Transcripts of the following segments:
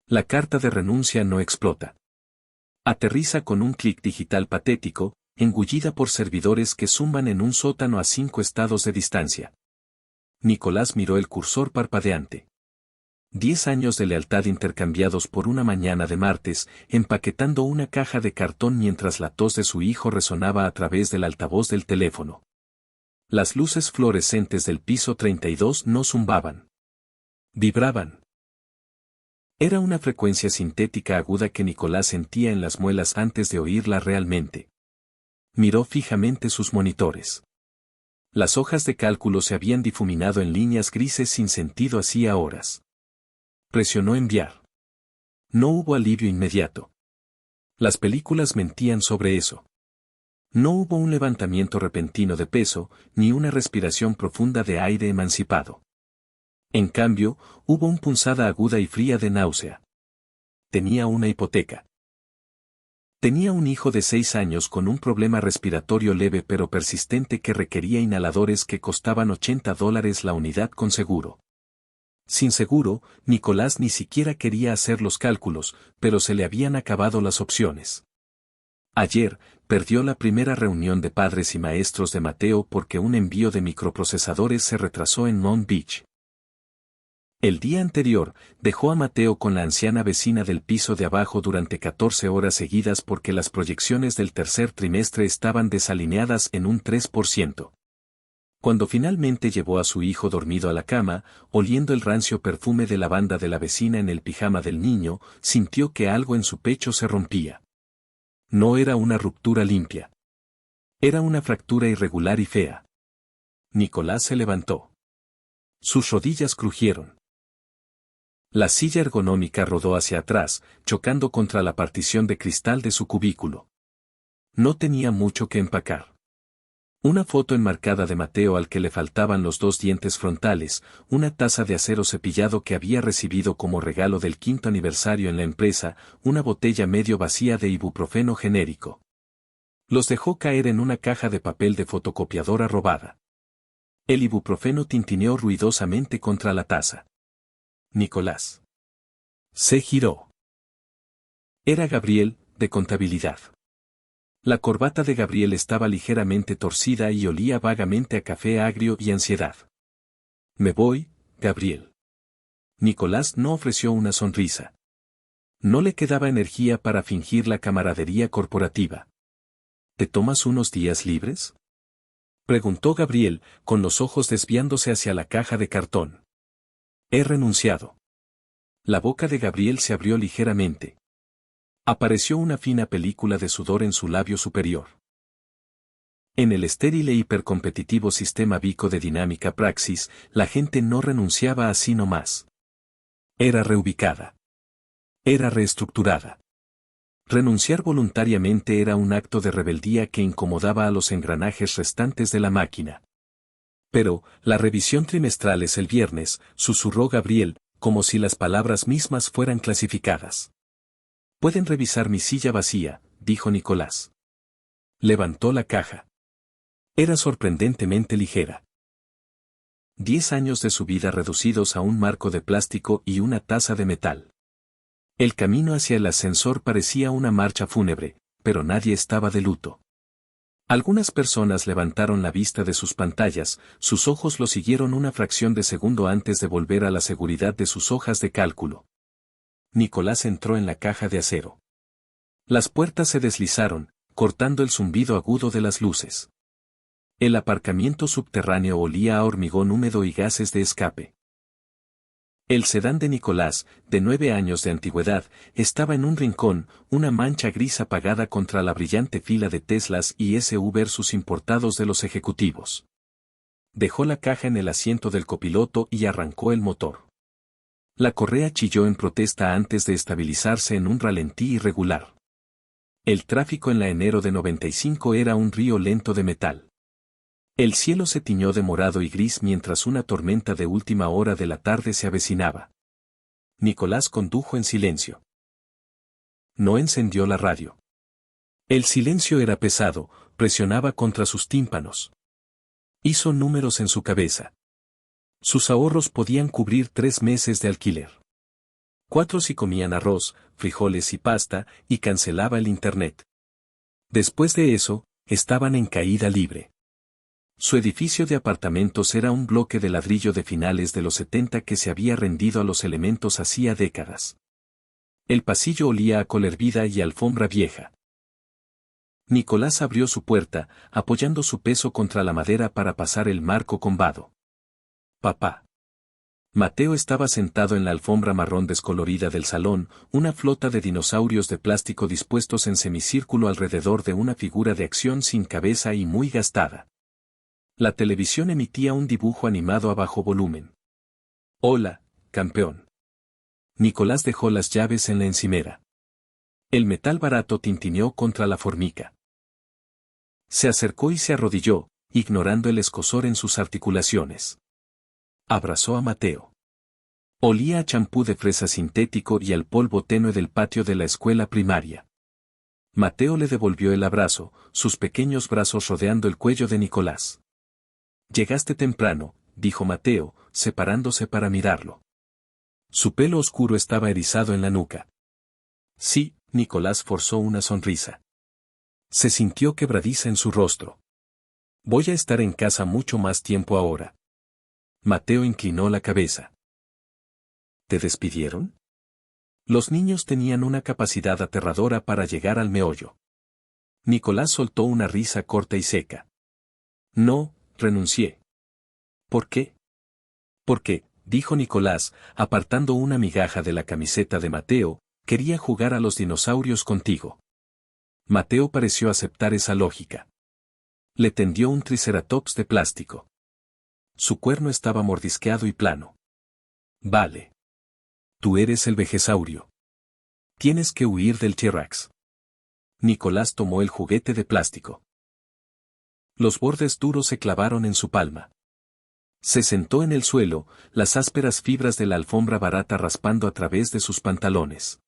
La carta de renuncia no explota. Aterriza con un clic digital patético, engullida por servidores que zumban en un sótano a 5 estados de distancia. Nicolás miró el cursor parpadeante. 10 años de lealtad intercambiados por una mañana de martes, empaquetando una caja de cartón mientras la tos de su hijo resonaba a través del altavoz del teléfono. Las luces fluorescentes del piso 32 no zumbaban. Vibraban. Era una frecuencia sintética aguda que Nicolás sentía en las muelas antes de oírla realmente. Miró fijamente sus monitores. Las hojas de cálculo se habían difuminado en líneas grises sin sentido hacía horas. Presionó enviar. No hubo alivio inmediato. Las películas mentían sobre eso. No hubo un levantamiento repentino de peso, ni una respiración profunda de aire emancipado. En cambio, hubo una punzada aguda y fría de náusea. Tenía una hipoteca. Tenía un hijo de 6 años con un problema respiratorio leve pero persistente que requería inhaladores que costaban $80 la unidad con seguro. Sin seguro, Nicolás ni siquiera quería hacer los cálculos, pero se le habían acabado las opciones. Ayer, perdió la primera reunión de padres y maestros de Mateo porque un envío de microprocesadores se retrasó en Long Beach. El día anterior, dejó a Mateo con la anciana vecina del piso de abajo durante 14 horas seguidas porque las proyecciones del tercer trimestre estaban desalineadas en un 3%. Cuando finalmente llevó a su hijo dormido a la cama, oliendo el rancio perfume de lavanda de la vecina en el pijama del niño, sintió que algo en su pecho se rompía. No era una ruptura limpia. Era una fractura irregular y fea. Nicolás se levantó. Sus rodillas crujieron. La silla ergonómica rodó hacia atrás, chocando contra la partición de cristal de su cubículo. No tenía mucho que empacar. Una foto enmarcada de Mateo al que le faltaban los 2 dientes frontales, una taza de acero cepillado que había recibido como regalo del 5º aniversario en la empresa, una botella medio vacía de ibuprofeno genérico. Los dejó caer en una caja de papel de fotocopiadora robada. El ibuprofeno tintineó ruidosamente contra la taza. Nicolás. Se giró. Era Gabriel, de contabilidad. La corbata de Gabriel estaba ligeramente torcida y olía vagamente a café agrio y ansiedad. Me voy, Gabriel. Nicolás no ofreció una sonrisa. No le quedaba energía para fingir la camaradería corporativa. ¿Te tomas unos días libres?, preguntó Gabriel, con los ojos desviándose hacia la caja de cartón. He renunciado. La boca de Gabriel se abrió ligeramente. Apareció una fina película de sudor en su labio superior. En el estéril e hipercompetitivo sistema Vico de dinámica Praxis, la gente no renunciaba así nomás. Era reubicada. Era reestructurada. Renunciar voluntariamente era un acto de rebeldía que incomodaba a los engranajes restantes de la máquina. Pero, la revisión trimestral es el viernes, susurró Gabriel, como si las palabras mismas fueran clasificadas. Pueden revisar mi silla vacía, dijo Nicolás. Levantó la caja. Era sorprendentemente ligera. 10 años de su vida reducidos a un marco de plástico y una taza de metal. El camino hacia el ascensor parecía una marcha fúnebre, pero nadie estaba de luto. Algunas personas levantaron la vista de sus pantallas, sus ojos lo siguieron una fracción de segundo antes de volver a la seguridad de sus hojas de cálculo. Nicolás entró en la caja de acero. Las puertas se deslizaron, cortando el zumbido agudo de las luces. El aparcamiento subterráneo olía a hormigón húmedo y gases de escape. El sedán de Nicolás, de 9 años de antigüedad, estaba en un rincón, una mancha gris apagada contra la brillante fila de Teslas y SUVs importados de los ejecutivos. Dejó la caja en el asiento del copiloto y arrancó el motor. La correa chilló en protesta antes de estabilizarse en un ralentí irregular. El tráfico en la enero de 95 era un río lento de metal. El cielo se tiñó de morado y gris mientras una tormenta de última hora de la tarde se avecinaba. Nicolás condujo en silencio. No encendió la radio. El silencio era pesado, presionaba contra sus tímpanos. Hizo números en su cabeza. Sus ahorros podían cubrir 3 meses de alquiler. 4 si comían arroz, frijoles y pasta, y cancelaba el internet. Después de eso, estaban en caída libre. Su edificio de apartamentos era un bloque de ladrillo de finales de los 70 que se había rendido a los elementos hacía décadas. El pasillo olía a col hervida y alfombra vieja. Nicolás abrió su puerta, apoyando su peso contra la madera para pasar el marco combado. Papá. Mateo estaba sentado en la alfombra marrón descolorida del salón, una flota de dinosaurios de plástico dispuestos en semicírculo alrededor de una figura de acción sin cabeza y muy gastada. La televisión emitía un dibujo animado a bajo volumen. Hola, campeón. Nicolás dejó las llaves en la encimera. El metal barato tintineó contra la formica. Se acercó y se arrodilló, ignorando el escozor en sus articulaciones. Abrazó a Mateo. Olía a champú de fresa sintético y al polvo tenue del patio de la escuela primaria. Mateo le devolvió el abrazo, sus pequeños brazos rodeando el cuello de Nicolás. Llegaste temprano, dijo Mateo, separándose para mirarlo. Su pelo oscuro estaba erizado en la nuca. Sí, Nicolás forzó una sonrisa. Se sintió quebradiza en su rostro. Voy a estar en casa mucho más tiempo ahora. Mateo inclinó la cabeza. ¿Te despidieron? Los niños tenían una capacidad aterradora para llegar al meollo. Nicolás soltó una risa corta y seca. No, renuncié. ¿Por qué? Porque, dijo Nicolás, apartando una migaja de la camiseta de Mateo, quería jugar a los dinosaurios contigo. Mateo pareció aceptar esa lógica. Le tendió un triceratops de plástico. Su cuerno estaba mordisqueado y plano. Vale. Tú eres el vejesaurio. Tienes que huir del T-Rex. Nicolás tomó el juguete de plástico. Los bordes duros se clavaron en su palma. Se sentó en el suelo, las ásperas fibras de la alfombra barata raspando a través de sus pantalones.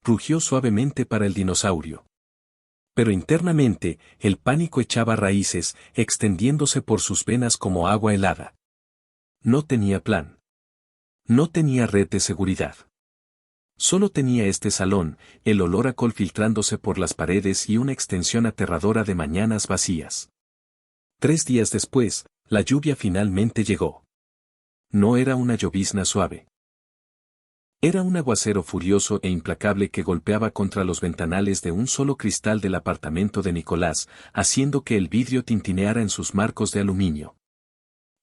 Rugió suavemente para el dinosaurio. Pero internamente, el pánico echaba raíces, extendiéndose por sus venas como agua helada. No tenía plan. No tenía red de seguridad. Solo tenía este salón, el olor a col filtrándose por las paredes y una extensión aterradora de mañanas vacías. 3 días después, la lluvia finalmente llegó. No era una llovizna suave. Era un aguacero furioso e implacable que golpeaba contra los ventanales de un solo cristal del apartamento de Nicolás, haciendo que el vidrio tintineara en sus marcos de aluminio.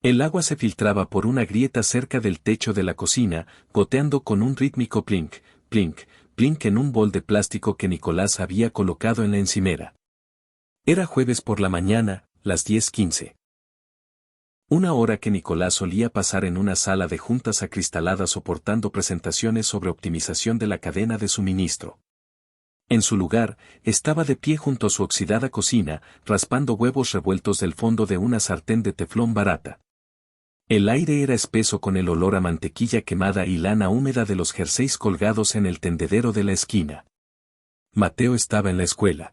El agua se filtraba por una grieta cerca del techo de la cocina, goteando con un rítmico plink, plink, plink en un bol de plástico que Nicolás había colocado en la encimera. Era jueves por la mañana, las 10:15. Una hora que Nicolás solía pasar en una sala de juntas acristalada soportando presentaciones sobre optimización de la cadena de suministro. En su lugar, estaba de pie junto a su oxidada cocina, raspando huevos revueltos del fondo de una sartén de teflón barata. El aire era espeso con el olor a mantequilla quemada y lana húmeda de los jerseys colgados en el tendedero de la esquina. Mateo estaba en la escuela.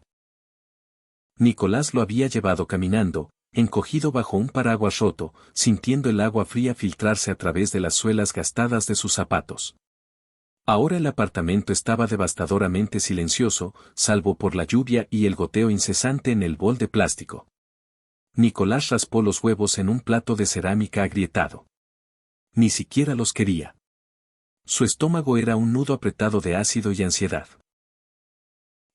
Nicolás lo había llevado caminando, encogido bajo un paraguas roto, sintiendo el agua fría filtrarse a través de las suelas gastadas de sus zapatos. Ahora el apartamento estaba devastadoramente silencioso, salvo por la lluvia y el goteo incesante en el bol de plástico. Nicolás raspó los huevos en un plato de cerámica agrietado. Ni siquiera los quería. Su estómago era un nudo apretado de ácido y ansiedad.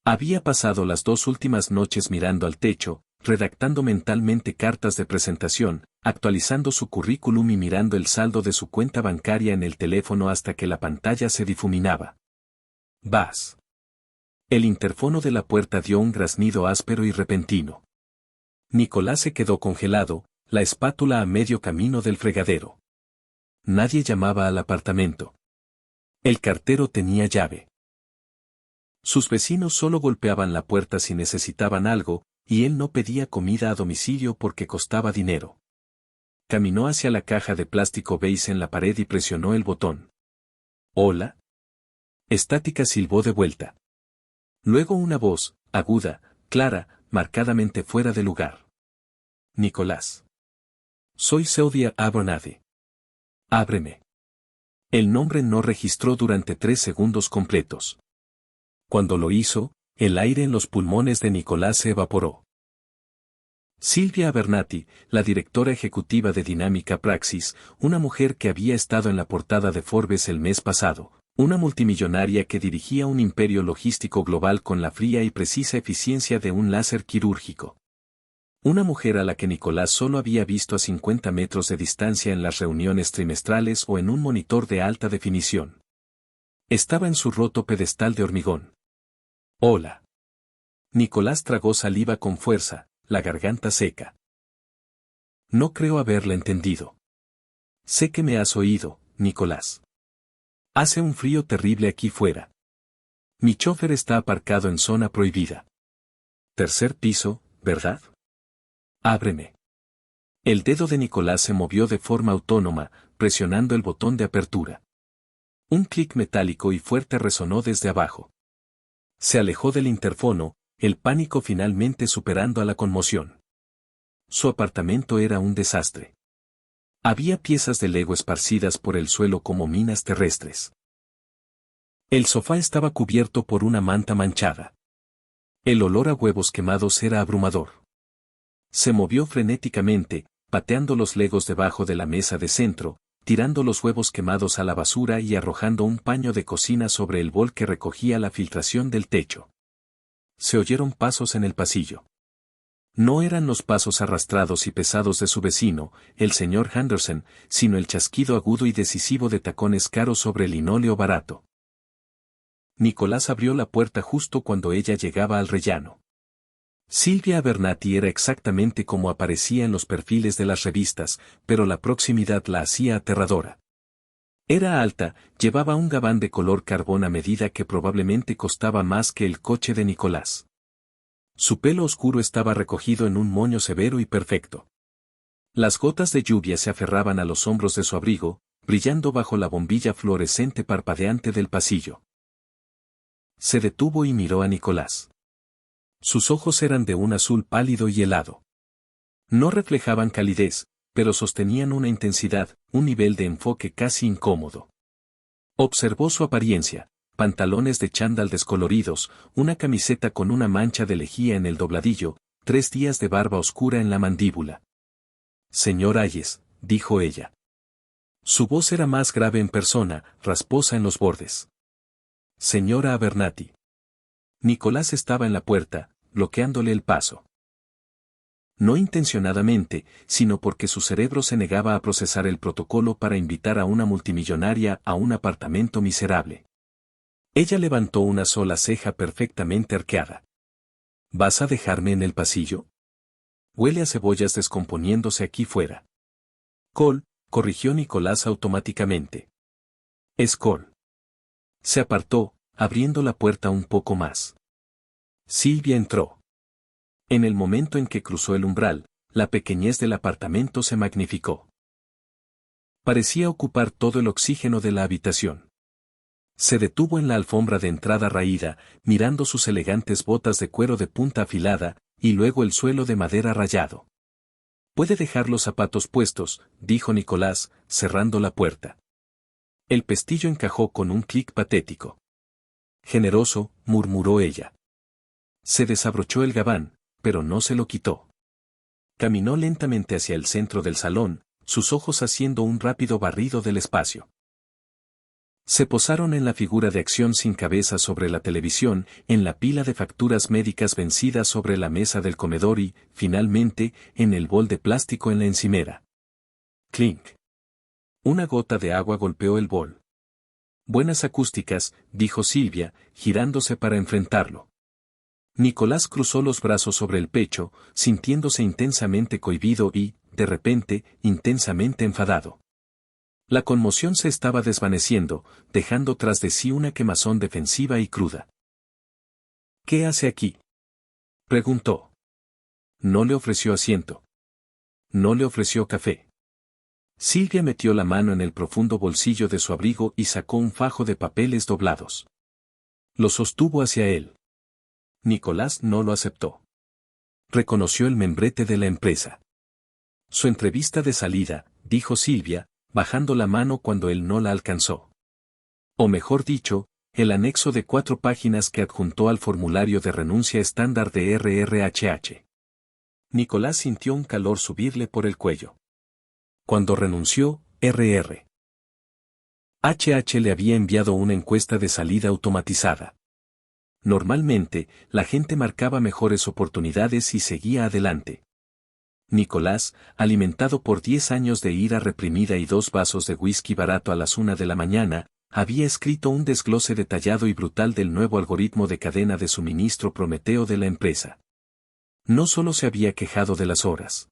Había pasado las 2 últimas noches mirando al techo, redactando mentalmente cartas de presentación, actualizando su currículum y mirando el saldo de su cuenta bancaria en el teléfono hasta que la pantalla se difuminaba. «Vas». El interfono de la puerta dio un graznido áspero y repentino. Nicolás se quedó congelado, la espátula a medio camino del fregadero. Nadie llamaba al apartamento. El cartero tenía llave. Sus vecinos solo golpeaban la puerta si necesitaban algo, y él no pedía comida a domicilio porque costaba dinero. Caminó hacia la caja de plástico beige en la pared y presionó el botón. «¿Hola?» Estática silbó de vuelta. Luego una voz, aguda, clara, marcadamente fuera de lugar. «Nicolás. Soy Sylvia Abernathy. Ábreme». El nombre no registró durante 3 segundos completos. Cuando lo hizo, el aire en los pulmones de Nicolás se evaporó. Silvia Abernathy, la directora ejecutiva de Dinámica Praxis, una mujer que había estado en la portada de Forbes el mes pasado, una multimillonaria que dirigía un imperio logístico global con la fría y precisa eficiencia de un láser quirúrgico. Una mujer a la que Nicolás solo había visto a 50 metros de distancia en las reuniones trimestrales o en un monitor de alta definición. Estaba en su roto pedestal de hormigón. Hola. Nicolás tragó saliva con fuerza, la garganta seca. No creo haberla entendido. Sé que me has oído, Nicolás. Hace un frío terrible aquí fuera. Mi chofer está aparcado en zona prohibida. Tercer piso, ¿verdad? Ábreme. El dedo de Nicolás se movió de forma autónoma, presionando el botón de apertura. Un clic metálico y fuerte resonó desde abajo. Se alejó del interfono, el pánico finalmente superando a la conmoción. Su apartamento era un desastre. Había piezas de Lego esparcidas por el suelo como minas terrestres. El sofá estaba cubierto por una manta manchada. El olor a huevos quemados era abrumador. Se movió frenéticamente, pateando los Legos debajo de la mesa de centro, tirando los huevos quemados a la basura y arrojando un paño de cocina sobre el bol que recogía la filtración del techo. Se oyeron pasos en el pasillo. No eran los pasos arrastrados y pesados de su vecino, el señor Henderson, sino el chasquido agudo y decisivo de tacones caros sobre linóleo barato. Nicolás abrió la puerta justo cuando ella llegaba al rellano. Silvia Abernathy era exactamente como aparecía en los perfiles de las revistas, pero la proximidad la hacía aterradora. Era alta, llevaba un gabán de color carbón a medida que probablemente costaba más que el coche de Nicolás. Su pelo oscuro estaba recogido en un moño severo y perfecto. Las gotas de lluvia se aferraban a los hombros de su abrigo, brillando bajo la bombilla fluorescente parpadeante del pasillo. Se detuvo y miró a Nicolás. Sus ojos eran de un azul pálido y helado. No reflejaban calidez, pero sostenían una intensidad, un nivel de enfoque casi incómodo. Observó su apariencia, pantalones de chándal descoloridos, una camiseta con una mancha de lejía en el dobladillo, 3 días de barba oscura en la mandíbula. Señor Hayes, dijo ella. Su voz era más grave en persona, rasposa en los bordes. Señora Abernathy. Nicolás estaba en la puerta, bloqueándole el paso. No intencionadamente, sino porque su cerebro se negaba a procesar el protocolo para invitar a una multimillonaria a un apartamento miserable. Ella levantó una sola ceja perfectamente arqueada. ¿Vas a dejarme en el pasillo? Huele a cebollas descomponiéndose aquí fuera. Cole, corrigió Nicolás automáticamente. Es Cole. Se apartó, abriendo la puerta un poco más. Silvia entró. En el momento en que cruzó el umbral, la pequeñez del apartamento se magnificó. Parecía ocupar todo el oxígeno de la habitación. Se detuvo en la alfombra de entrada raída, mirando sus elegantes botas de cuero de punta afilada, y luego el suelo de madera rayado. Puede dejar los zapatos puestos, dijo Nicolás, cerrando la puerta. El pestillo encajó con un clic patético. Generoso, murmuró ella. Se desabrochó el gabán, pero no se lo quitó. Caminó lentamente hacia el centro del salón, sus ojos haciendo un rápido barrido del espacio. Se posaron en la figura de acción sin cabeza sobre la televisión, en la pila de facturas médicas vencidas sobre la mesa del comedor y, finalmente, en el bol de plástico en la encimera. Clink. Una gota de agua golpeó el bol. Buenas acústicas, dijo Silvia, girándose para enfrentarlo. Nicolás cruzó los brazos sobre el pecho, sintiéndose intensamente cohibido y, de repente, intensamente enfadado. La conmoción se estaba desvaneciendo, dejando tras de sí una quemazón defensiva y cruda. ¿Qué hace aquí?, preguntó. No le ofreció asiento. No le ofreció café. Silvia metió la mano en el profundo bolsillo de su abrigo y sacó un fajo de papeles doblados. Lo sostuvo hacia él. Nicolás no lo aceptó. Reconoció el membrete de la empresa. Su entrevista de salida, dijo Silvia, bajando la mano cuando él no la alcanzó. O mejor dicho, el anexo de 4 páginas que adjuntó al formulario de renuncia estándar de RRHH. Nicolás sintió un calor subirle por el cuello. Cuando renunció, RRHH le había enviado una encuesta de salida automatizada. Normalmente, la gente marcaba mejores oportunidades y seguía adelante. Nicolás, alimentado por 10 años de ira reprimida y 2 vasos de whisky barato a las 1 de la mañana, había escrito un desglose detallado y brutal del nuevo algoritmo de cadena de suministro Prometeo de la empresa. No solo se había quejado de las horas.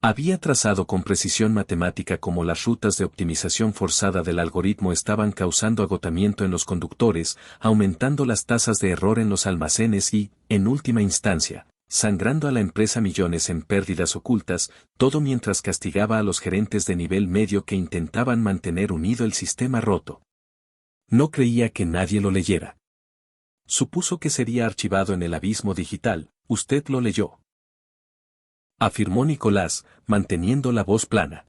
Había trazado con precisión matemática cómo las rutas de optimización forzada del algoritmo estaban causando agotamiento en los conductores, aumentando las tasas de error en los almacenes y, en última instancia, sangrando a la empresa millones en pérdidas ocultas, todo mientras castigaba a los gerentes de nivel medio que intentaban mantener unido el sistema roto. No creía que nadie lo leyera. Supuso que sería archivado en el abismo digital. Usted lo leyó, afirmó Nicolás, manteniendo la voz plana.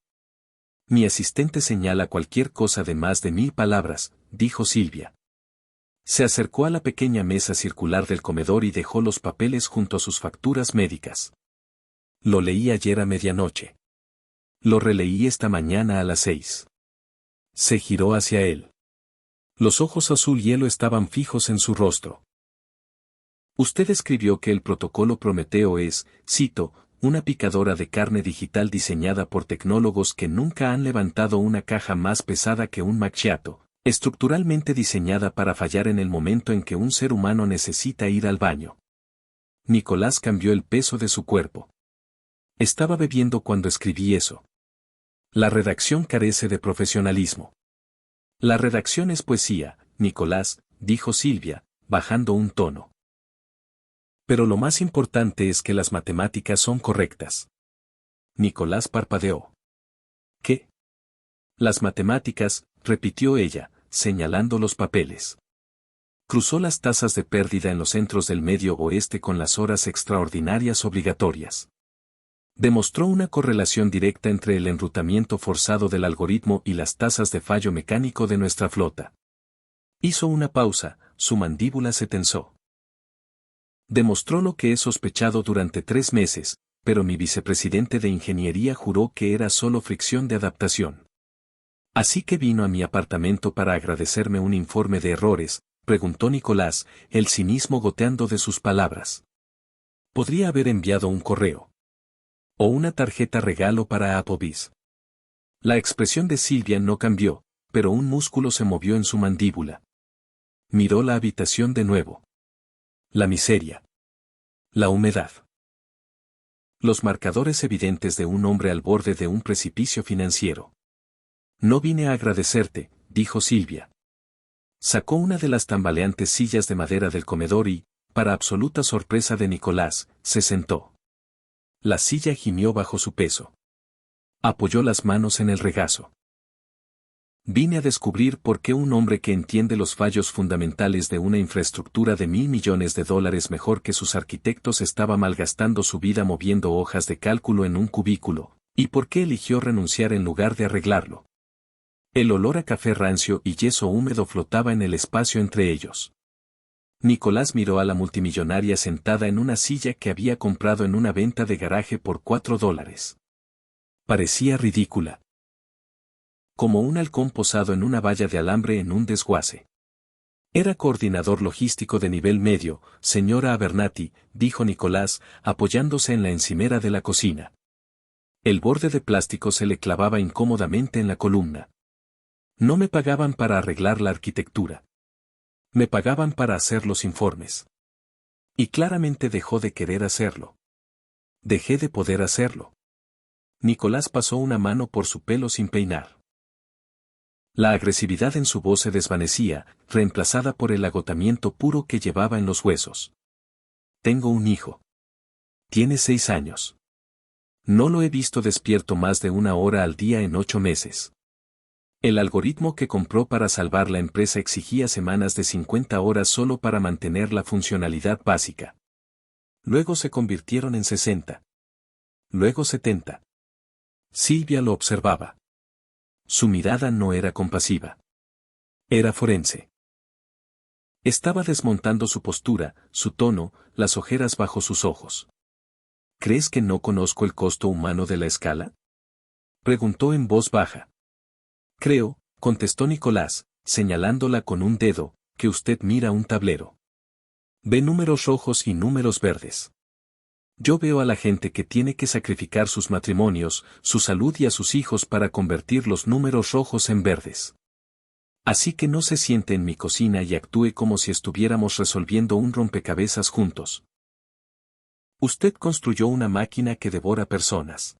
Mi asistente señala cualquier cosa de más de 1000 palabras, dijo Silvia. Se acercó a la pequeña mesa circular del comedor y dejó los papeles junto a sus facturas médicas. Lo leí ayer a medianoche. Lo releí esta mañana a las 6. Se giró hacia él. Los ojos azul hielo estaban fijos en su rostro. Usted escribió que el protocolo Prometeo es, cito, una picadora de carne digital diseñada por tecnólogos que nunca han levantado una caja más pesada que un macchiato, estructuralmente diseñada para fallar en el momento en que un ser humano necesita ir al baño. Nicolás cambió el peso de su cuerpo. Estaba bebiendo cuando escribí eso. La redacción carece de profesionalismo. La redacción es poesía, Nicolás, dijo Silvia, bajando un tono. Pero lo más importante es que las matemáticas son correctas. Nicolás parpadeó. ¿Qué? Las matemáticas, repitió ella, señalando los papeles. Cruzó las tasas de pérdida en los centros del Medio Oeste con las horas extraordinarias obligatorias. Demostró una correlación directa entre el enrutamiento forzado del algoritmo y las tasas de fallo mecánico de nuestra flota. Hizo una pausa, su mandíbula se tensó. Demostró lo que he sospechado durante 3 meses, pero mi vicepresidente de ingeniería juró que era solo fricción de adaptación. Así que vino a mi apartamento para agradecerme un informe de errores, preguntó Nicolás, el cinismo goteando de sus palabras. Podría haber enviado un correo. O una tarjeta regalo para Applebee's. La expresión de Silvia no cambió, pero un músculo se movió en su mandíbula. Miró la habitación de nuevo. La miseria. La humedad. Los marcadores evidentes de un hombre al borde de un precipicio financiero. No vine a agradecerte, dijo Silvia. Sacó una de las tambaleantes sillas de madera del comedor y, para absoluta sorpresa de Nicolás, se sentó. La silla gimió bajo su peso. Apoyó las manos en el regazo. Vine a descubrir por qué un hombre que entiende los fallos fundamentales de una infraestructura de $1.000 millones mejor que sus arquitectos estaba malgastando su vida moviendo hojas de cálculo en un cubículo, y por qué eligió renunciar en lugar de arreglarlo. El olor a café rancio y yeso húmedo flotaba en el espacio entre ellos. Nicolás miró a la multimillonaria sentada en una silla que había comprado en una venta de garaje por $4. Parecía ridícula. Como un halcón posado en una valla de alambre en un desguace. Era coordinador logístico de nivel medio, señora Abernathy, dijo Nicolás, apoyándose en la encimera de la cocina. El borde de plástico se le clavaba incómodamente en la columna. No me pagaban para arreglar la arquitectura. Me pagaban para hacer los informes. Y claramente dejó de querer hacerlo. Dejé de poder hacerlo. Nicolás pasó una mano por su pelo sin peinar. La agresividad en su voz se desvanecía, reemplazada por el agotamiento puro que llevaba en los huesos. Tengo un hijo. Tiene 6 años. No lo he visto despierto más de 1 hora al día en 8 meses. El algoritmo que compró para salvar la empresa exigía semanas de 50 horas solo para mantener la funcionalidad básica. Luego se convirtieron en 60. Luego 70. Silvia lo observaba. Su mirada no era compasiva. Era forense. Estaba desmontando su postura, su tono, las ojeras bajo sus ojos. ¿Crees que no conozco el costo humano de la escala? Preguntó en voz baja. Creo, contestó Nicolás, señalándola con un dedo, que usted mira un tablero. Ve números rojos y números verdes. Yo veo a la gente que tiene que sacrificar sus matrimonios, su salud y a sus hijos para convertir los números rojos en verdes. Así que no se siente en mi cocina y actúe como si estuviéramos resolviendo un rompecabezas juntos. Usted construyó una máquina que devora personas.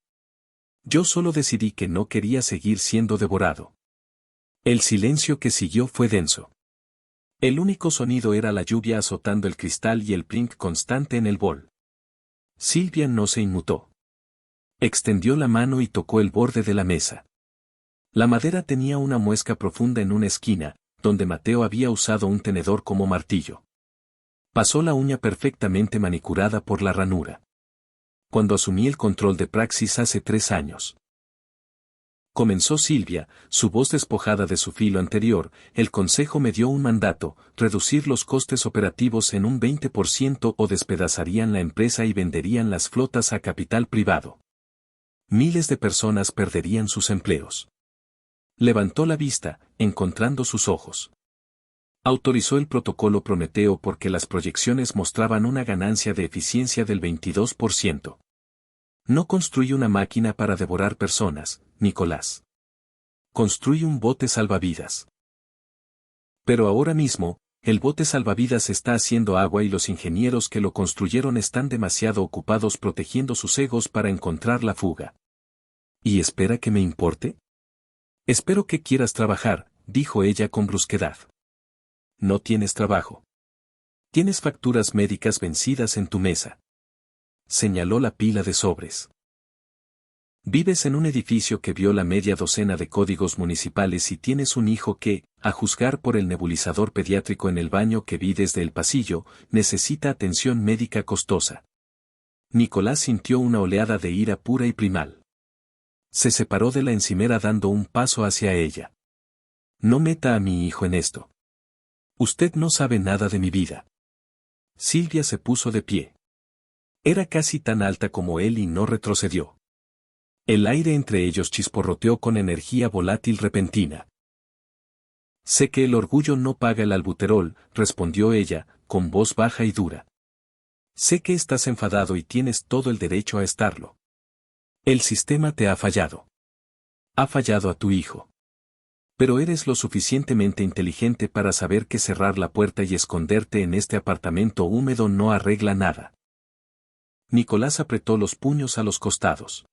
Yo solo decidí que no quería seguir siendo devorado. El silencio que siguió fue denso. El único sonido era la lluvia azotando el cristal y el plink constante en el bol. Silvia no se inmutó. Extendió la mano y tocó el borde de la mesa. La madera tenía una muesca profunda en una esquina, donde Mateo había usado un tenedor como martillo. Pasó la uña perfectamente manicurada por la ranura. Cuando asumí el control de Praxis hace 3 años. Comenzó Silvia, su voz despojada de su filo anterior, el consejo me dio un mandato, reducir los costes operativos en un 20% o despedazarían la empresa y venderían las flotas a capital privado. Miles de personas perderían sus empleos. Levantó la vista, encontrando sus ojos. Autorizó el protocolo Prometeo porque las proyecciones mostraban una ganancia de eficiencia del 22%. No construye una máquina para devorar personas, Nicolás. Construye un bote salvavidas. Pero ahora mismo, el bote salvavidas está haciendo agua y los ingenieros que lo construyeron están demasiado ocupados protegiendo sus egos para encontrar la fuga. ¿Y espera que me importe? Espero que quieras trabajar, dijo ella con brusquedad. No tienes trabajo. Tienes facturas médicas vencidas en tu mesa. Señaló la pila de sobres. Vives en un edificio que viola media docena de códigos municipales y tienes un hijo que, a juzgar por el nebulizador pediátrico en el baño que vi desde el pasillo, necesita atención médica costosa. Nicolás sintió una oleada de ira pura y primal. Se separó de la encimera dando un paso hacia ella. No meta a mi hijo en esto. Usted no sabe nada de mi vida. Silvia se puso de pie. Era casi tan alta como él y no retrocedió. El aire entre ellos chisporroteó con energía volátil repentina. Sé que el orgullo no paga el albuterol, respondió ella, con voz baja y dura. Sé que estás enfadado y tienes todo el derecho a estarlo. El sistema te ha fallado. Ha fallado a tu hijo. Pero eres lo suficientemente inteligente para saber que cerrar la puerta y esconderte en este apartamento húmedo no arregla nada. Nicolás apretó los puños a los costados.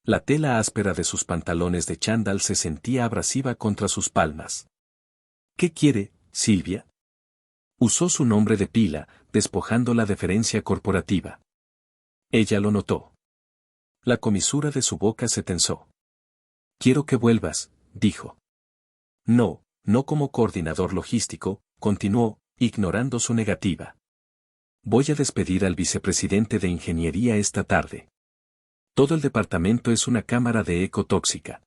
La tela áspera de sus pantalones de chándal se sentía abrasiva contra sus palmas. ¿Qué quiere, Silvia? Usó su nombre de pila, despojando la deferencia corporativa. Ella lo notó. La comisura de su boca se tensó. Quiero que vuelvas, dijo. No, no como coordinador logístico, continuó, ignorando su negativa. Voy a despedir al vicepresidente de ingeniería esta tarde. Todo el departamento es una cámara de eco tóxica.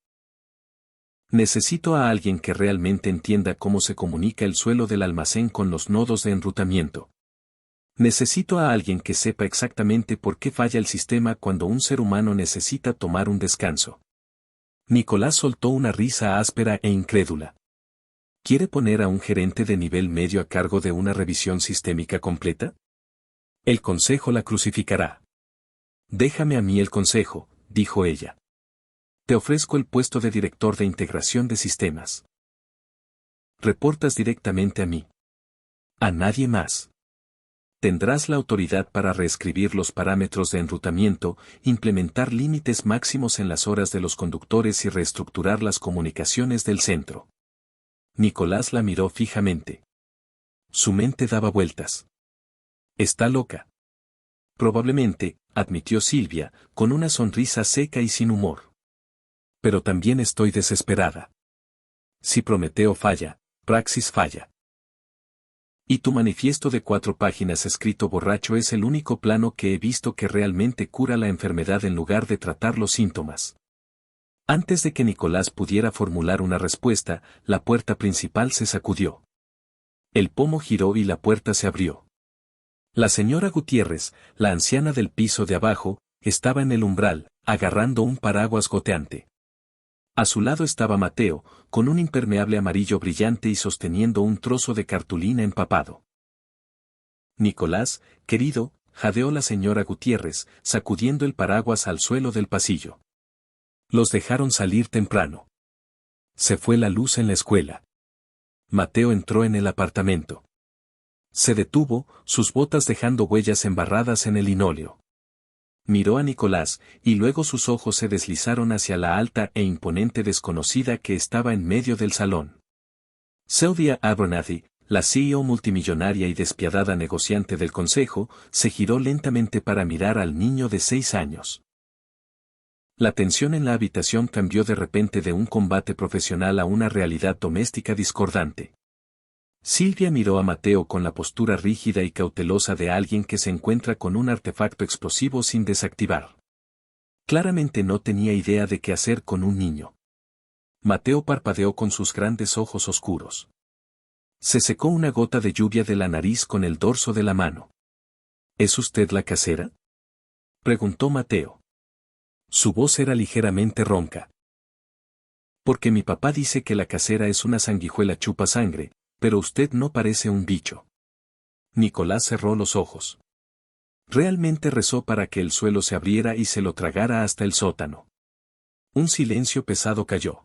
Necesito a alguien que realmente entienda cómo se comunica el suelo del almacén con los nodos de enrutamiento. Necesito a alguien que sepa exactamente por qué falla el sistema cuando un ser humano necesita tomar un descanso. Nicolás soltó una risa áspera e incrédula. ¿Quiere poner a un gerente de nivel medio a cargo de una revisión sistémica completa? El consejo la crucificará. Déjame a mí el consejo, dijo ella. Te ofrezco el puesto de director de integración de sistemas. Reportas directamente a mí. A nadie más. Tendrás la autoridad para reescribir los parámetros de enrutamiento, implementar límites máximos en las horas de los conductores y reestructurar las comunicaciones del centro. Nicolás la miró fijamente. Su mente daba vueltas. Está loca. Probablemente, admitió Silvia, con una sonrisa seca y sin humor. Pero también estoy desesperada. Si Prometeo falla, Praxis falla. Y tu manifiesto de 4 páginas escrito borracho es el único plano que he visto que realmente cura la enfermedad en lugar de tratar los síntomas. Antes de que Nicolás pudiera formular una respuesta, la puerta principal se sacudió. El pomo giró y la puerta se abrió. La señora Gutiérrez, la anciana del piso de abajo, estaba en el umbral, agarrando un paraguas goteante. A su lado estaba Mateo, con un impermeable amarillo brillante y sosteniendo un trozo de cartulina empapado. Nicolás, querido, jadeó la señora Gutiérrez, sacudiendo el paraguas al suelo del pasillo. Los dejaron salir temprano. Se fue la luz en la escuela. Mateo entró en el apartamento. Se detuvo, sus botas dejando huellas embarradas en el linóleo. Miró a Nicolás, y luego sus ojos se deslizaron hacia la alta e imponente desconocida que estaba en medio del salón. Sylvia Abernathy, la CEO multimillonaria y despiadada negociante del consejo, se giró lentamente para mirar al niño de 6 años. La tensión en la habitación cambió de repente de un combate profesional a una realidad doméstica discordante. Sylvia miró a Mateo con la postura rígida y cautelosa de alguien que se encuentra con un artefacto explosivo sin desactivar. Claramente no tenía idea de qué hacer con un niño. Mateo parpadeó con sus grandes ojos oscuros. Se secó una gota de lluvia de la nariz con el dorso de la mano. ¿Es usted la casera?, preguntó Mateo. Su voz era ligeramente ronca. Porque mi papá dice que la casera es una sanguijuela chupa sangre, pero usted no parece un bicho. Nicolás cerró los ojos. Realmente rezó para que el suelo se abriera y se lo tragara hasta el sótano. Un silencio pesado cayó.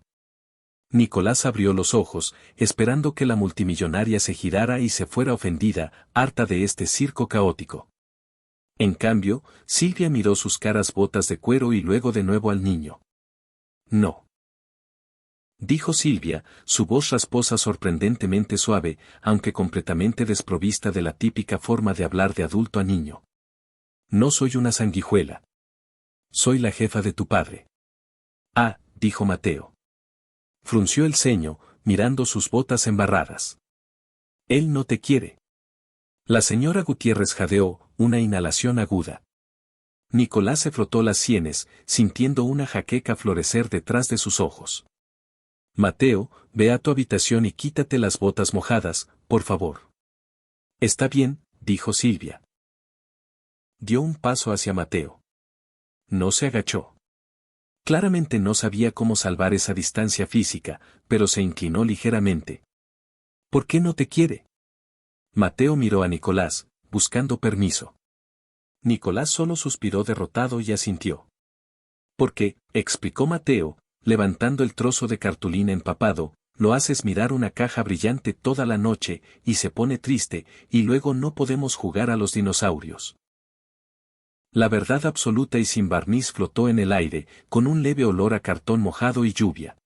Nicolás abrió los ojos, esperando que la multimillonaria se girara y se fuera ofendida, harta de este circo caótico. En cambio, Sylvia miró sus caras botas de cuero y luego de nuevo al niño. No, dijo Sylvia, su voz rasposa sorprendentemente suave, aunque completamente desprovista de la típica forma de hablar de adulto a niño. No soy una sanguijuela. Soy la jefa de tu padre. Ah, dijo Mateo. Frunció el ceño, mirando sus botas embarradas. Él no te quiere. La señora Gutiérrez jadeó, una inhalación aguda. Nicolás se frotó las sienes, sintiendo una jaqueca florecer detrás de sus ojos. Mateo, ve a tu habitación y quítate las botas mojadas, por favor. Está bien, dijo Sylvia. Dio un paso hacia Mateo. No se agachó. Claramente no sabía cómo salvar esa distancia física, pero se inclinó ligeramente. ¿Por qué no te quiere? Mateo miró a Nicolás, buscando permiso. Nicolás solo suspiró derrotado y asintió. Porque, explicó Mateo, levantando el trozo de cartulina empapado, lo haces mirar una caja brillante toda la noche, y se pone triste, y luego no podemos jugar a los dinosaurios. La verdad absoluta y sin barniz flotó en el aire, con un leve olor a cartón mojado y lluvia.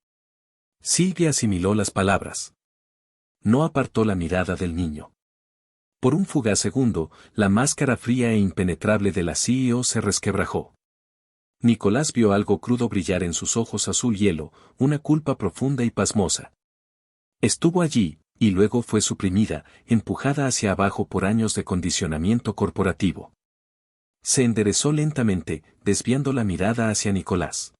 Sylvia asimiló las palabras. No apartó la mirada del niño. Por un fugaz segundo, la máscara fría e impenetrable de la CEO se resquebrajó. Nicolás vio algo crudo brillar en sus ojos azul hielo, una culpa profunda y pasmosa. Estuvo allí, y luego fue suprimida, empujada hacia abajo por años de condicionamiento corporativo. Se enderezó lentamente, desviando la mirada hacia Nicolás.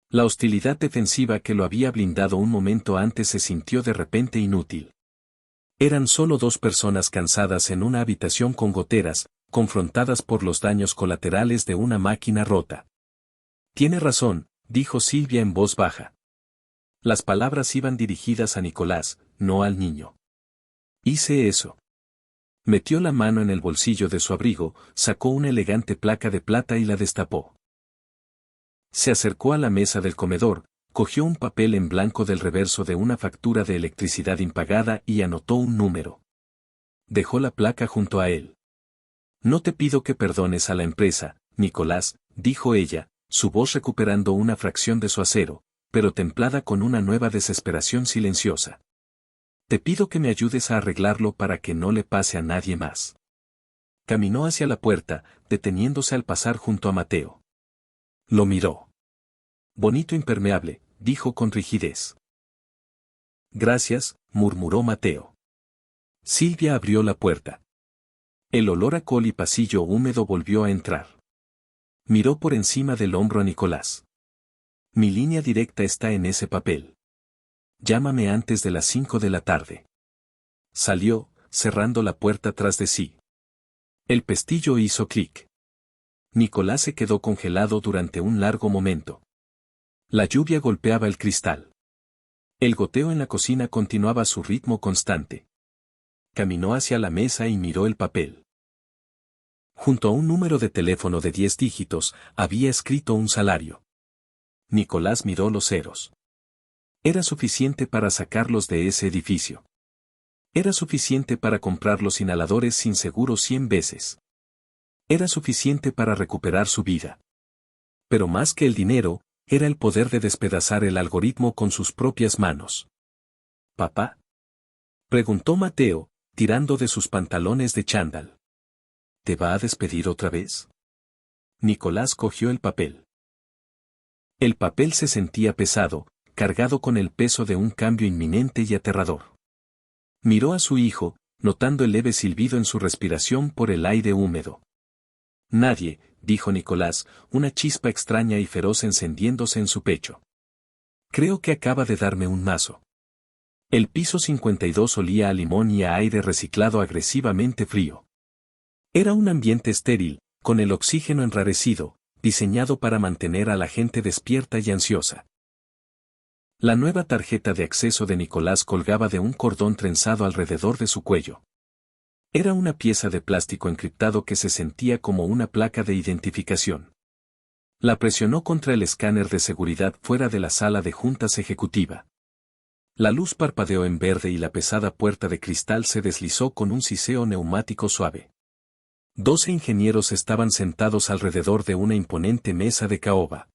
La hostilidad defensiva que lo había blindado un momento antes se sintió de repente inútil. Eran solo dos personas cansadas en una habitación con goteras, confrontadas por los daños colaterales de una máquina rota. Tiene razón, dijo Sylvia en voz baja. Las palabras iban dirigidas a Nicolás, no al niño. Hice eso. Metió la mano en el bolsillo de su abrigo, sacó una elegante placa de plata y la destapó. Se acercó a la mesa del comedor, cogió un papel en blanco del reverso de una factura de electricidad impagada y anotó un número. Dejó la placa junto a él. No te pido que perdones a la empresa, Nicolás, dijo ella, su voz recuperando una fracción de su acero, pero templada con una nueva desesperación silenciosa. Te pido que me ayudes a arreglarlo para que no le pase a nadie más. Caminó hacia la puerta, deteniéndose al pasar junto a Mateo. Lo miró. Bonito impermeable, dijo con rigidez. Gracias, murmuró Mateo. Sylvia abrió la puerta. El olor a col y pasillo húmedo volvió a entrar. Miró por encima del hombro a Nicolás. Mi línea directa está en ese papel. Llámame antes de las 5 de la tarde. Salió, cerrando la puerta tras de sí. El pestillo hizo clic. Nicolás se quedó congelado durante un largo momento. La lluvia golpeaba el cristal. El goteo en la cocina continuaba su ritmo constante. Caminó hacia la mesa y miró el papel. Junto a un número de teléfono de 10 dígitos, había escrito un salario. Nicolás miró los ceros. Era suficiente para sacarlos de ese edificio. Era suficiente para comprar los inhaladores sin seguro 100 veces. Era suficiente para recuperar su vida. Pero más que el dinero, era el poder de despedazar el algoritmo con sus propias manos. ¿Papá?, preguntó Mateo, tirando de sus pantalones de chándal. ¿Te va a despedir otra vez? Nicolás cogió el papel. El papel se sentía pesado, cargado con el peso de un cambio inminente y aterrador. Miró a su hijo, notando el leve silbido en su respiración por el aire húmedo. Nadie, dijo Nicolás, una chispa extraña y feroz encendiéndose en su pecho. Creo que acaba de darme un mazo. El piso 52 olía a limón y a aire reciclado agresivamente frío. Era un ambiente estéril, con el oxígeno enrarecido, diseñado para mantener a la gente despierta y ansiosa. La nueva tarjeta de acceso de Nicolás colgaba de un cordón trenzado alrededor de su cuello. Era una pieza de plástico encriptado que se sentía como una placa de identificación. La presionó contra el escáner de seguridad fuera de la sala de juntas ejecutiva. La luz parpadeó en verde y la pesada puerta de cristal se deslizó con un siseo neumático suave. 12 ingenieros estaban sentados alrededor de una imponente mesa de caoba.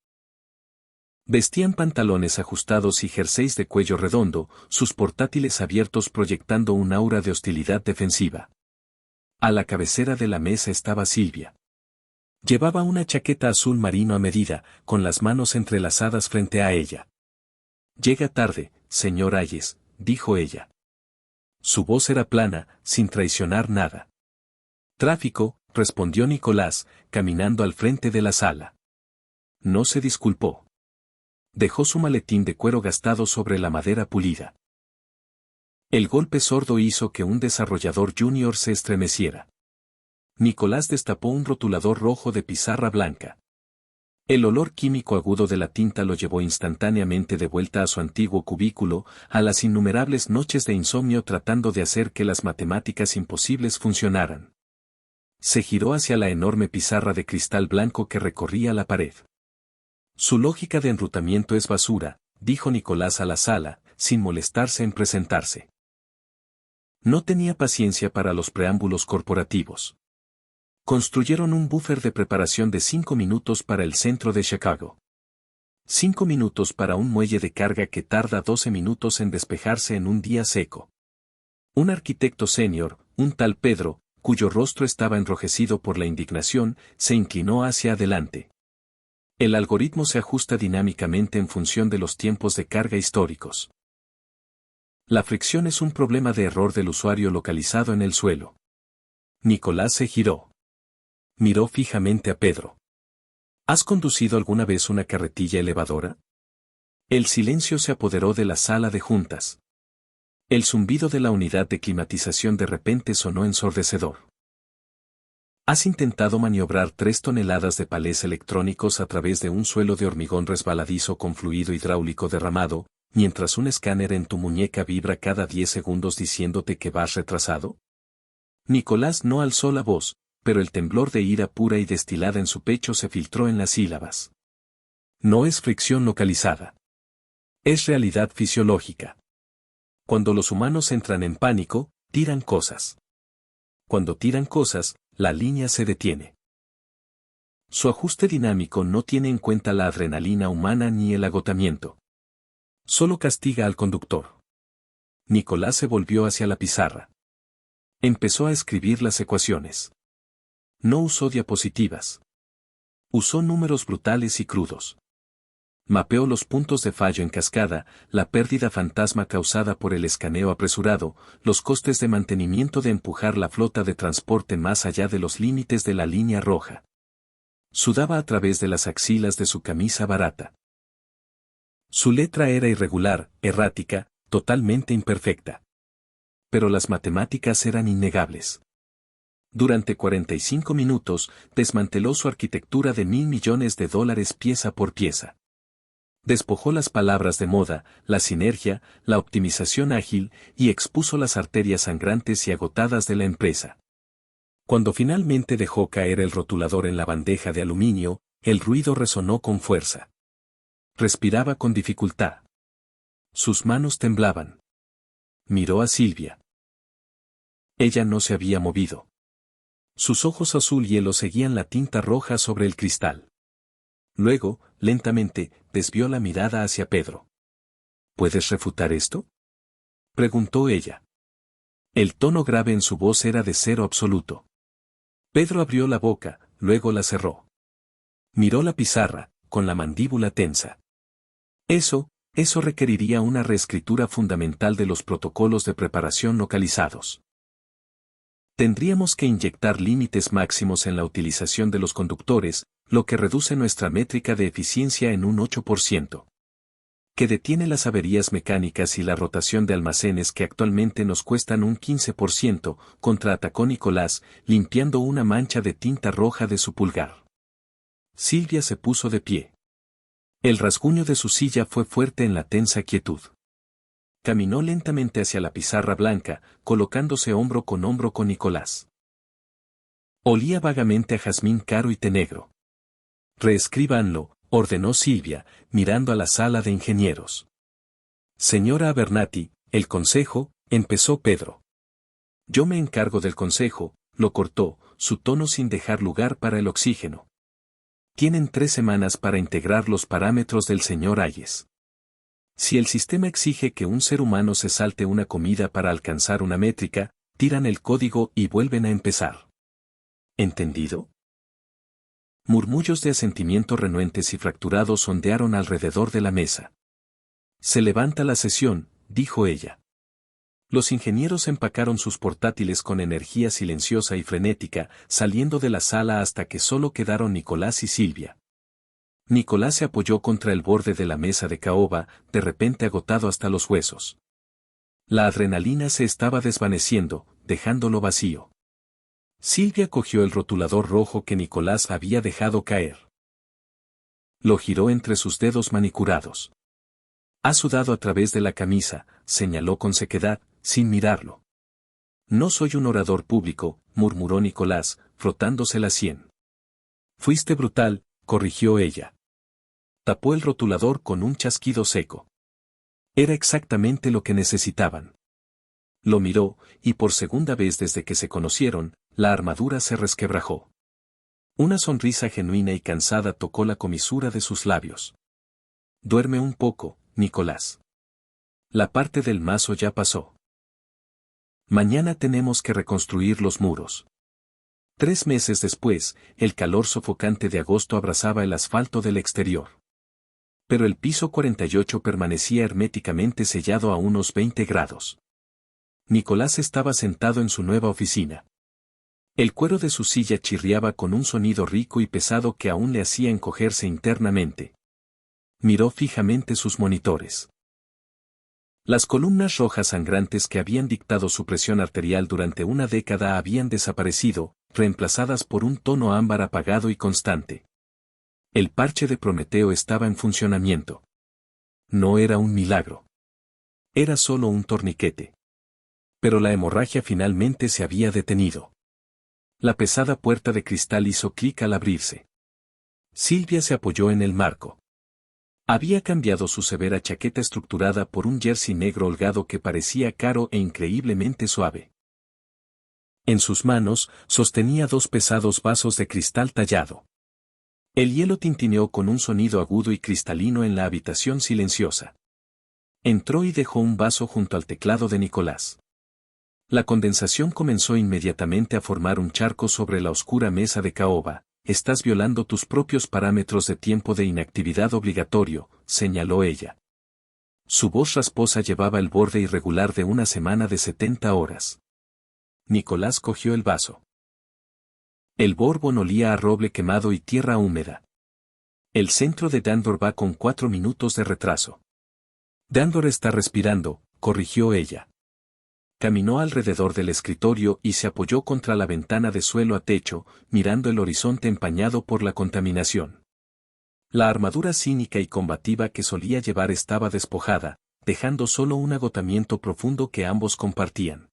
Vestían pantalones ajustados y jerseys de cuello redondo, sus portátiles abiertos proyectando un aura de hostilidad defensiva. A la cabecera de la mesa estaba Silvia. Llevaba una chaqueta azul marino a medida, con las manos entrelazadas frente a ella. «Llega tarde, señor Hayes», dijo ella. Su voz era plana, sin traicionar nada. «Tráfico», respondió Nicolás, caminando al frente de la sala. No se disculpó. Dejó su maletín de cuero gastado sobre la madera pulida. El golpe sordo hizo que un desarrollador junior se estremeciera. Nicolás destapó un rotulador rojo de pizarra blanca. El olor químico agudo de la tinta lo llevó instantáneamente de vuelta a su antiguo cubículo, a las innumerables noches de insomnio tratando de hacer que las matemáticas imposibles funcionaran. Se giró hacia la enorme pizarra de cristal blanco que recorría la pared. Su lógica de enrutamiento es basura, dijo Nicolás a la sala, sin molestarse en presentarse. No tenía paciencia para los preámbulos corporativos. Construyeron un buffer de preparación de 5 minutos para el centro de Chicago. 5 minutos para un muelle de carga que tarda 12 minutos en despejarse en un día seco. Un arquitecto senior, un tal Pedro, cuyo rostro estaba enrojecido por la indignación, se inclinó hacia adelante. El algoritmo se ajusta dinámicamente en función de los tiempos de carga históricos. La fricción es un problema de error del usuario localizado en el suelo. Nicolás se giró. Miró fijamente a Pedro. ¿Has conducido alguna vez una carretilla elevadora? El silencio se apoderó de la sala de juntas. El zumbido de la unidad de climatización de repente sonó ensordecedor. ¿Has intentado maniobrar 3 toneladas de palés electrónicos a través de un suelo de hormigón resbaladizo con fluido hidráulico derramado, mientras un escáner en tu muñeca vibra cada 10 segundos diciéndote que vas retrasado? Nicolás no alzó la voz, pero el temblor de ira pura y destilada en su pecho se filtró en las sílabas. No es fricción localizada. Es realidad fisiológica. Cuando los humanos entran en pánico, tiran cosas. Cuando tiran cosas, la línea se detiene. Su ajuste dinámico no tiene en cuenta la adrenalina humana ni el agotamiento. Solo castiga al conductor. Nicolás se volvió hacia la pizarra. Empezó a escribir las ecuaciones. No usó diapositivas. Usó números brutales y crudos. Mapeó los puntos de fallo en cascada, la pérdida fantasma causada por el escaneo apresurado, los costes de mantenimiento de empujar la flota de transporte más allá de los límites de la línea roja. Sudaba a través de las axilas de su camisa barata. Su letra era irregular, errática, totalmente imperfecta. Pero las matemáticas eran innegables. Durante 45 minutos, desmanteló su arquitectura de $1.000 millones pieza por pieza. Despojó las palabras de moda, la sinergia, la optimización ágil, y expuso las arterias sangrantes y agotadas de la empresa. Cuando finalmente dejó caer el rotulador en la bandeja de aluminio, el ruido resonó con fuerza. Respiraba con dificultad. Sus manos temblaban. Miró a Silvia. Ella no se había movido. Sus ojos azul hielo seguían la tinta roja sobre el cristal. Luego, lentamente, desvió la mirada hacia Pedro. ¿Puedes refutar esto?, preguntó ella. El tono grave en su voz era de cero absoluto. Pedro abrió la boca, luego la cerró. Miró la pizarra, con la mandíbula tensa. Eso requeriría una reescritura fundamental de los protocolos de preparación localizados. Tendríamos que inyectar límites máximos en la utilización de los conductores, lo que reduce nuestra métrica de eficiencia en un 8%. Que detiene las averías mecánicas y la rotación de almacenes que actualmente nos cuestan un 15%, contraatacó Nicolás, limpiando una mancha de tinta roja de su pulgar. Silvia se puso de pie. El rasguño de su silla fue fuerte en la tensa quietud. Caminó lentamente hacia la pizarra blanca, colocándose hombro con Nicolás. Olía vagamente a jazmín caro y té negro. Reescríbanlo, ordenó Silvia, mirando a la sala de ingenieros. Señora Abernathy, el consejo, empezó Pedro. Yo me encargo del consejo, lo cortó, su tono sin dejar lugar para el oxígeno. Tienen 3 semanas para integrar los parámetros del señor Hayes. Si el sistema exige que un ser humano se salte una comida para alcanzar una métrica, tiran el código y vuelven a empezar. ¿Entendido? Murmullos de asentimiento renuentes y fracturados ondearon alrededor de la mesa. Se levanta la sesión, dijo ella. Los ingenieros empacaron sus portátiles con energía silenciosa y frenética, saliendo de la sala hasta que solo quedaron Nicolás y Silvia. Nicolás se apoyó contra el borde de la mesa de caoba, de repente agotado hasta los huesos. La adrenalina se estaba desvaneciendo, dejándolo vacío. Silvia cogió el rotulador rojo que Nicolás había dejado caer. Lo giró entre sus dedos manicurados. Ha sudado a través de la camisa, señaló con sequedad, sin mirarlo. No soy un orador público, murmuró Nicolás, frotándose la sien. Fuiste brutal, corrigió ella. Tapó el rotulador con un chasquido seco. Era exactamente lo que necesitaban. Lo miró, y por segunda vez desde que se conocieron, la armadura se resquebrajó. Una sonrisa genuina y cansada tocó la comisura de sus labios. Duerme un poco, Nicolás. La parte del mazo ya pasó. Mañana tenemos que reconstruir los muros. 3 meses después, el calor sofocante de agosto abrazaba el asfalto del exterior. Pero el piso 48 permanecía herméticamente sellado a unos 20 grados. Nicolás estaba sentado en su nueva oficina. El cuero de su silla chirriaba con un sonido rico y pesado que aún le hacía encogerse internamente. Miró fijamente sus monitores. Las columnas rojas sangrantes que habían dictado su presión arterial durante una década habían desaparecido, reemplazadas por un tono ámbar apagado y constante. El parche de Prometeo estaba en funcionamiento. No era un milagro. Era solo un torniquete. Pero la hemorragia finalmente se había detenido. La pesada puerta de cristal hizo clic al abrirse. Silvia se apoyó en el marco. Había cambiado su severa chaqueta estructurada por un jersey negro holgado que parecía caro e increíblemente suave. En sus manos, sostenía 2 pesados vasos de cristal tallado. El hielo tintineó con un sonido agudo y cristalino en la habitación silenciosa. Entró y dejó un vaso junto al teclado de Nicolás. La condensación comenzó inmediatamente a formar un charco sobre la oscura mesa de caoba. Estás violando tus propios parámetros de tiempo de inactividad obligatorio, señaló ella. Su voz rasposa llevaba el borde irregular de una semana de 70 horas. Nicolás cogió el vaso. El bourbon olía a roble quemado y tierra húmeda. El centro de Dandor va con 4 minutos de retraso. Dandor está respirando, corrigió ella. Caminó alrededor del escritorio y se apoyó contra la ventana de suelo a techo, mirando el horizonte empañado por la contaminación. La armadura cínica y combativa que solía llevar estaba despojada, dejando solo un agotamiento profundo que ambos compartían.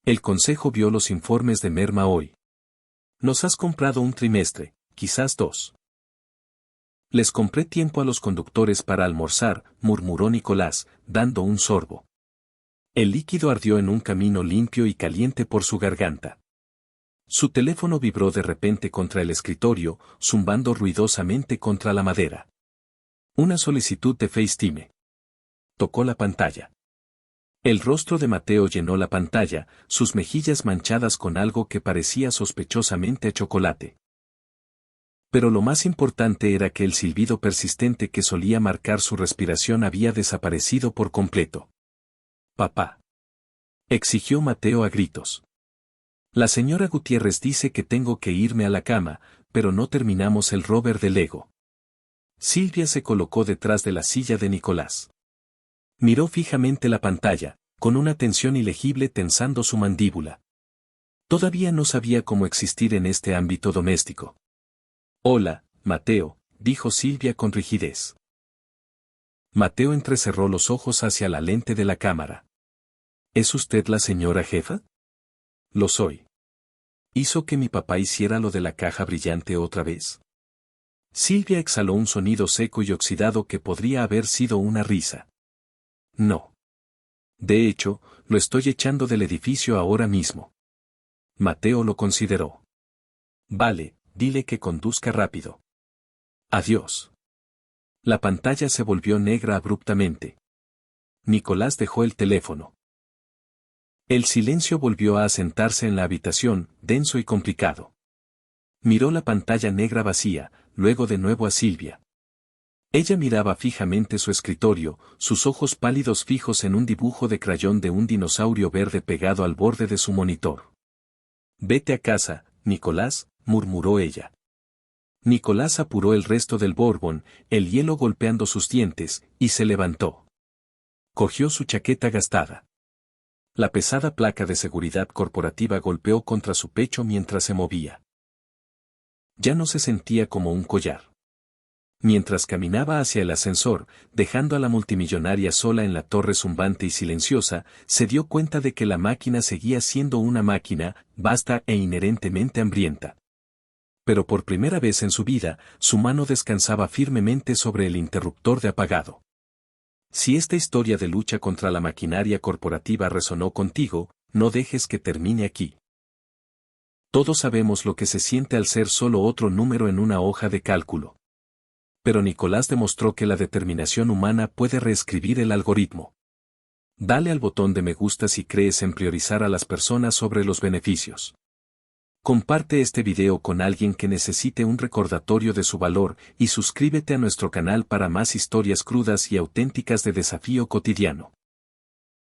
El consejo vio los informes de merma hoy. Nos has comprado un trimestre, quizás 2. Les compré tiempo a los conductores para almorzar, murmuró Nicolás, dando un sorbo. El líquido ardió en un camino limpio y caliente por su garganta. Su teléfono vibró de repente contra el escritorio, zumbando ruidosamente contra la madera. Una solicitud de FaceTime. Tocó la pantalla. El rostro de Mateo llenó la pantalla, sus mejillas manchadas con algo que parecía sospechosamente a chocolate. Pero lo más importante era que el silbido persistente que solía marcar su respiración había desaparecido por completo. «Papá», exigió Mateo a gritos. «La señora Gutiérrez dice que tengo que irme a la cama, pero no terminamos el rover de Lego». Silvia se colocó detrás de la silla de Nicolás. Miró fijamente la pantalla, con una tensión ilegible tensando su mandíbula. Todavía no sabía cómo existir en este ámbito doméstico. «Hola, Mateo», dijo Silvia con rigidez. Mateo entrecerró los ojos hacia la lente de la cámara. ¿Es usted la señora jefa? Lo soy. ¿Hizo que mi papá hiciera lo de la caja brillante otra vez? Silvia exhaló un sonido seco y oxidado que podría haber sido una risa. No. De hecho, lo estoy echando del edificio ahora mismo. Mateo lo consideró. Vale, dile que conduzca rápido. Adiós. La pantalla se volvió negra abruptamente. Nicolás dejó el teléfono. El silencio volvió a asentarse en la habitación, denso y complicado. Miró la pantalla negra vacía, luego de nuevo a Silvia. Ella miraba fijamente su escritorio, sus ojos pálidos fijos en un dibujo de crayón de un dinosaurio verde pegado al borde de su monitor. «Vete a casa, Nicolás», murmuró ella. Nicolás apuró el resto del bourbon, el hielo golpeando sus dientes, y se levantó. Cogió su chaqueta gastada. La pesada placa de seguridad corporativa golpeó contra su pecho mientras se movía. Ya no se sentía como un collar. Mientras caminaba hacia el ascensor, dejando a la multimillonaria sola en la torre zumbante y silenciosa, se dio cuenta de que la máquina seguía siendo una máquina, vasta e inherentemente hambrienta. Pero por primera vez en su vida, su mano descansaba firmemente sobre el interruptor de apagado. Si esta historia de lucha contra la maquinaria corporativa resonó contigo, no dejes que termine aquí. Todos sabemos lo que se siente al ser solo otro número en una hoja de cálculo. Pero Nicolás demostró que la determinación humana puede reescribir el algoritmo. Dale al botón de me gusta si crees en priorizar a las personas sobre los beneficios. Comparte este video con alguien que necesite un recordatorio de su valor y suscríbete a nuestro canal para más historias crudas y auténticas de desafío cotidiano.